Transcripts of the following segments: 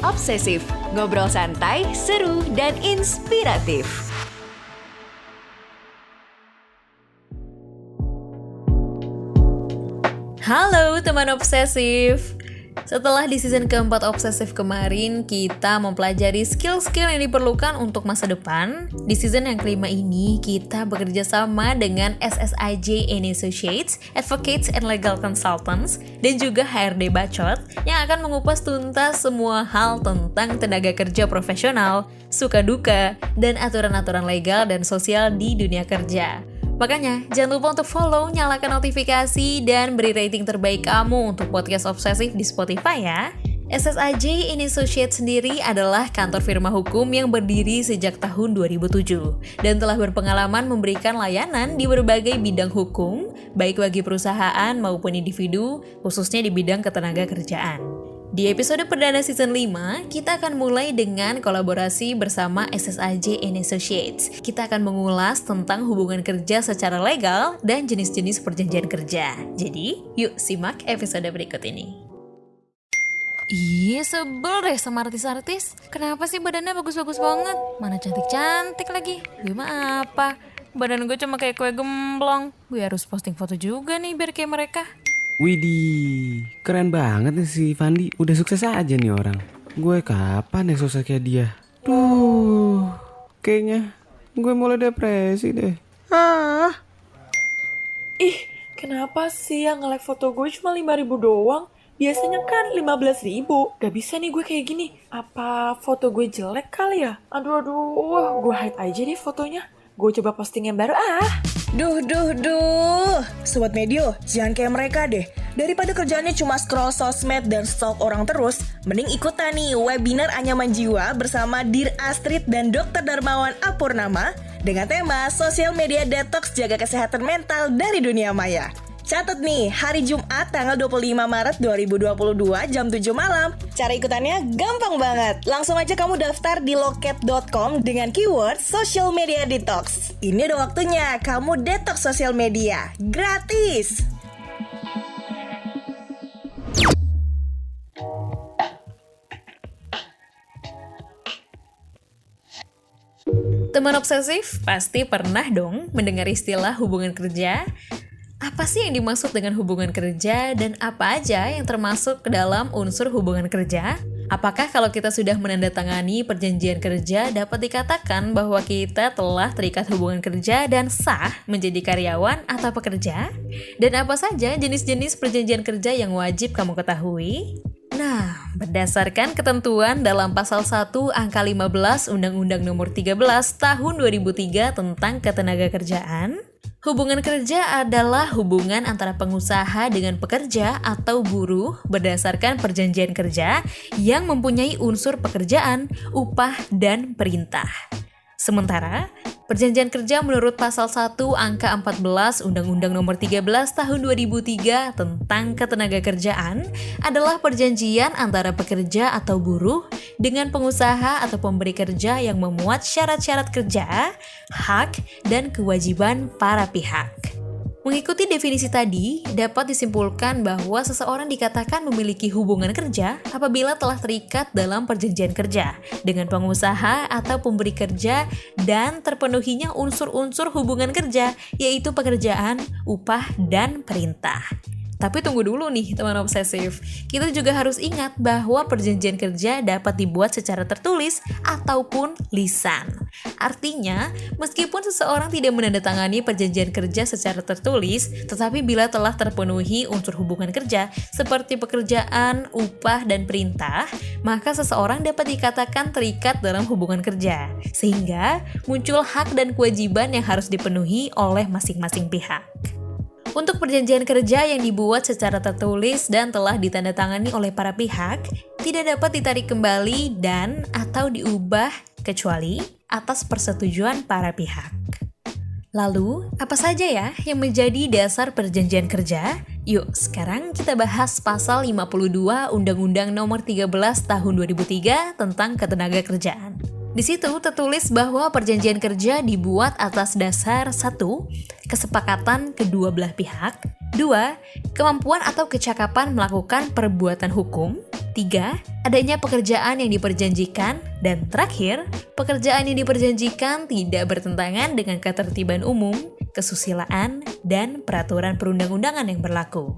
Obsesif, ngobrol santai, seru, dan inspiratif. Halo teman obsesif. Setelah di season keempat Obsesif kemarin, kita mempelajari skill-skill yang diperlukan untuk masa depan. Di season yang kelima ini, kita bekerja sama dengan SSIJ & Associates, Advocates and Legal Consultants, dan juga HRD Bacot, yang akan mengupas tuntas semua hal tentang tenaga kerja profesional, suka duka, dan aturan-aturan legal dan sosial di dunia kerja. Makanya, jangan lupa untuk follow, nyalakan notifikasi, dan beri rating terbaik kamu untuk podcast Obsesif di Spotify ya. SSIJ & Associates sendiri adalah kantor firma hukum yang berdiri sejak tahun 2007 dan telah berpengalaman memberikan layanan di berbagai bidang hukum, baik bagi perusahaan maupun individu, khususnya di bidang ketenaga kerjaan. Di episode perdana season 5, kita akan mulai dengan kolaborasi bersama SSIJ & Associates. Kita akan mengulas tentang hubungan kerja secara legal dan jenis-jenis perjanjian kerja. Jadi, yuk simak episode berikut ini. Iya, sebel deh sama artis-artis. Kenapa sih badannya bagus-bagus banget? Mana cantik-cantik lagi. Gue mah apa? Badan gue cuma kayak kue gemblong. Gue harus posting foto juga nih biar kayak mereka. Widih, keren banget nih si Fandi. Udah sukses aja nih orang. Gue kapan ya sukses kayak dia? Kayaknya gue mulai depresi deh. Ih, kenapa sih yang nge-like foto gue cuma 5.000 doang? Biasanya kan 15.000. Gak bisa nih gue kayak gini. Apa foto gue jelek kali ya? Aduh, gue hide aja deh fotonya. Gue coba posting yang baru Duh. Sobat Medio, jangan kayak mereka deh. Daripada kerjaannya cuma scroll sosmed dan stalk orang terus, mending ikutan nih webinar Anyaman Jiwa bersama Dir Astrid dan Dr. Darmawan Apurnama dengan tema Sosial Media Detox Jaga Kesehatan Mental dari Dunia Maya. Catat nih, hari Jumat tanggal 25 Maret 2022 jam 7 malam. Cara ikutannya gampang banget. Langsung aja kamu daftar di loket.com dengan keyword Social Media Detox. Ini udah waktunya kamu detox sosial media. Gratis! Teman obsesif pasti pernah dong mendengar istilah hubungan kerja. Apa sih yang dimaksud dengan hubungan kerja dan apa aja yang termasuk ke dalam unsur hubungan kerja? Apakah kalau kita sudah menandatangani perjanjian kerja dapat dikatakan bahwa kita telah terikat hubungan kerja dan sah menjadi karyawan atau pekerja? Dan apa saja jenis-jenis perjanjian kerja yang wajib kamu ketahui? Nah, berdasarkan ketentuan dalam pasal 1 angka 15 Undang-Undang Nomor 13 Tahun 2003 tentang Ketenagakerjaan, hubungan kerja adalah hubungan antara pengusaha dengan pekerja atau buruh berdasarkan perjanjian kerja yang mempunyai unsur pekerjaan, upah, dan perintah. Sementara, perjanjian kerja menurut pasal 1 angka 14 Undang-Undang Nomor 13 Tahun 2003 tentang Ketenagakerjaan adalah perjanjian antara pekerja atau buruh dengan pengusaha atau pemberi kerja yang memuat syarat-syarat kerja, hak, dan kewajiban para pihak. Mengikuti definisi tadi, dapat disimpulkan bahwa seseorang dikatakan memiliki hubungan kerja apabila telah terikat dalam perjanjian kerja dengan pengusaha atau pemberi kerja dan terpenuhinya unsur-unsur hubungan kerja, yaitu pekerjaan, upah, dan perintah. Tapi tunggu dulu nih teman obsesif, kita juga harus ingat bahwa perjanjian kerja dapat dibuat secara tertulis ataupun lisan. Artinya, meskipun seseorang tidak menandatangani perjanjian kerja secara tertulis, tetapi bila telah terpenuhi unsur hubungan kerja seperti pekerjaan, upah, dan perintah, maka seseorang dapat dikatakan terikat dalam hubungan kerja. Sehingga muncul hak dan kewajiban yang harus dipenuhi oleh masing-masing pihak. Untuk perjanjian kerja yang dibuat secara tertulis dan telah ditandatangani oleh para pihak, tidak dapat ditarik kembali dan atau diubah kecuali atas persetujuan para pihak. Lalu, apa saja ya yang menjadi dasar perjanjian kerja? Yuk, sekarang kita bahas pasal 52 Undang-Undang Nomor 13 Tahun 2003 tentang Ketenagakerjaan. Di situ tertulis bahwa perjanjian kerja dibuat atas dasar 1. Kesepakatan kedua belah pihak, 2. Kemampuan atau kecakapan melakukan perbuatan hukum. 3. Adanya pekerjaan yang diperjanjikan. Dan terakhir, pekerjaan yang diperjanjikan tidak bertentangan dengan ketertiban umum, kesusilaan, dan peraturan perundang-undangan yang berlaku.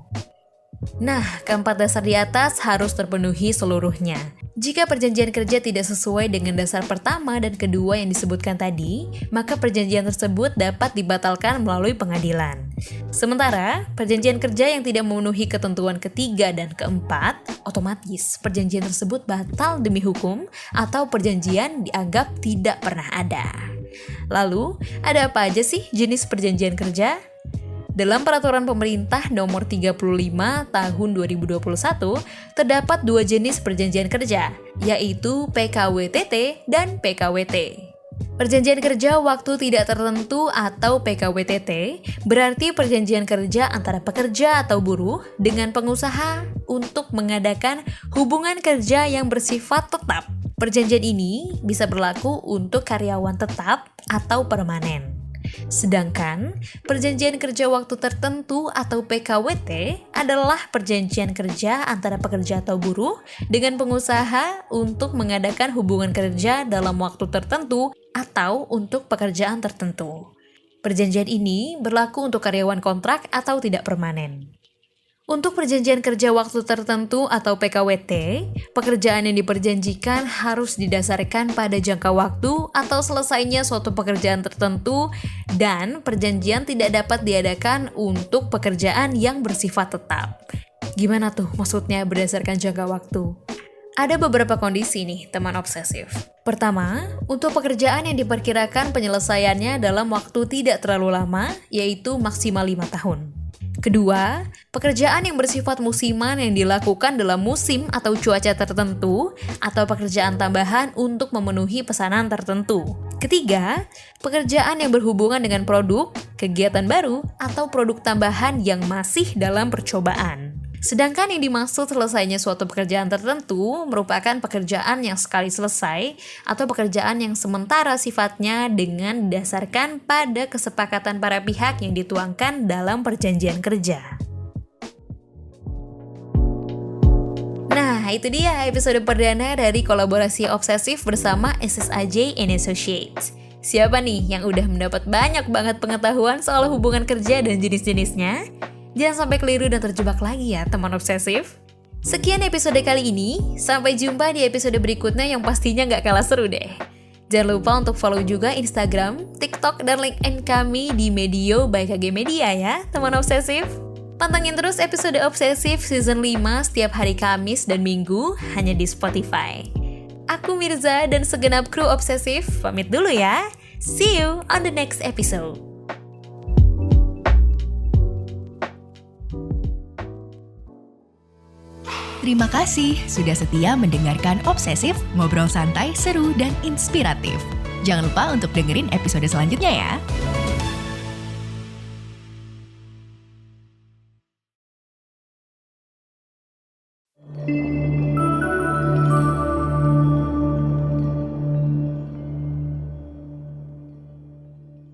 Nah, keempat dasar di atas harus terpenuhi seluruhnya. Jika perjanjian kerja tidak sesuai dengan dasar pertama dan kedua yang disebutkan tadi, maka perjanjian tersebut dapat dibatalkan melalui pengadilan. Sementara, perjanjian kerja yang tidak memenuhi ketentuan ketiga dan keempat, otomatis perjanjian tersebut batal demi hukum atau perjanjian dianggap tidak pernah ada. Lalu, ada apa aja sih jenis perjanjian kerja? Dalam Peraturan Pemerintah Nomor 35 Tahun 2021, terdapat 2 jenis perjanjian kerja, yaitu PKWTT dan PKWT. Perjanjian kerja waktu tidak tertentu atau PKWTT berarti perjanjian kerja antara pekerja atau buruh dengan pengusaha untuk mengadakan hubungan kerja yang bersifat tetap. Perjanjian ini bisa berlaku untuk karyawan tetap atau permanen. Sedangkan perjanjian kerja waktu tertentu atau PKWT adalah perjanjian kerja antara pekerja atau buruh dengan pengusaha untuk mengadakan hubungan kerja dalam waktu tertentu atau untuk pekerjaan tertentu. Perjanjian ini berlaku untuk karyawan kontrak atau tidak permanen. Untuk perjanjian kerja waktu tertentu atau PKWT, pekerjaan yang diperjanjikan harus didasarkan pada jangka waktu atau selesainya suatu pekerjaan tertentu dan perjanjian tidak dapat diadakan untuk pekerjaan yang bersifat tetap. Gimana tuh maksudnya berdasarkan jangka waktu? Ada beberapa kondisi nih, teman obsesif. Pertama, untuk pekerjaan yang diperkirakan penyelesaiannya dalam waktu tidak terlalu lama, yaitu maksimal 5 tahun. Kedua, pekerjaan yang bersifat musiman yang dilakukan dalam musim atau cuaca tertentu, atau pekerjaan tambahan untuk memenuhi pesanan tertentu. Ketiga, pekerjaan yang berhubungan dengan produk, kegiatan baru, atau produk tambahan yang masih dalam percobaan. Sedangkan yang dimaksud selesainya suatu pekerjaan tertentu merupakan pekerjaan yang sekali selesai atau pekerjaan yang sementara sifatnya dengan didasarkan pada kesepakatan para pihak yang dituangkan dalam perjanjian kerja. Nah, itu dia episode perdana dari kolaborasi obsesif bersama SSAJ and Associates. Siapa nih yang udah mendapat banyak banget pengetahuan soal hubungan kerja dan jenis-jenisnya? Jangan sampai keliru dan terjebak lagi ya teman obsesif. Sekian episode kali ini, sampai jumpa di episode berikutnya yang pastinya gak kalah seru deh. Jangan lupa untuk follow juga Instagram, TikTok, dan LinkedIn kami di Medio by KG Media ya teman obsesif. Pantengin terus episode obsesif season 5 setiap hari Kamis dan Minggu hanya di Spotify. Aku Mirza dan segenap kru obsesif pamit dulu ya. See you on the next episode. Terima kasih sudah setia mendengarkan Obsesif, ngobrol santai, seru, dan inspiratif. Jangan lupa untuk dengerin episode selanjutnya ya.